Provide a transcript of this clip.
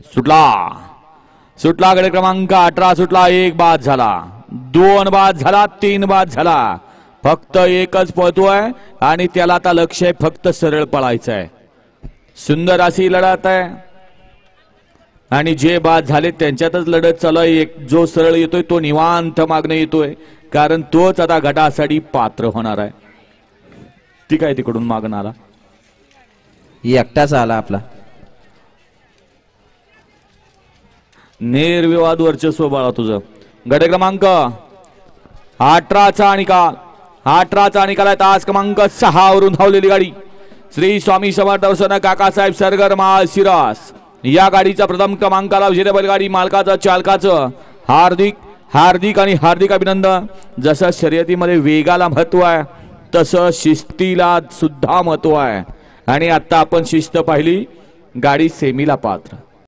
सुटला सुटला गडी क्रमांक 18 सुटला. 1 बाद झाला, 2 बाद झाला, 3 बाद झाला. फक्त एकच पळतोय आणि त्याला आता लक्ष आहे फक्त सरळ पळायचं आहे. सुंदर अशी लढत आहे आणि जे बाद झाले त्यांच्यातच लढत चालू आहे. एक जो सरळ येतोय तो निवांत मागणे येतोय कारण तोच आता गटासाठी पात्र होणार आहे. ठीक आहे, तिकडून मागणारा एकटाच आला आपला. निर्विवाद वर्चस्व बाळा तुझं. गट क्रमांक 18चा निकाल. 18चा निकाल आहे. तास क्रमांक 6 वरून धावलेली गाडी श्री स्वामी समर्थ दर्शन काकासाहेब सरगर माळशिरस या गाडीचा प्रथम क्रमांकाला विजेते बैलगाडी मालकाचं चालकाचं हार्दिक हार्दिक आणि हार्दिक अभिनंदन. जसं शर्यतीमध्ये वेगाला महत्व आहे तसं शिस्तीला सुद्धा महत्व आहे आणि आता आपण शिस्त पाहिली. गाडी सेमीला पात्र.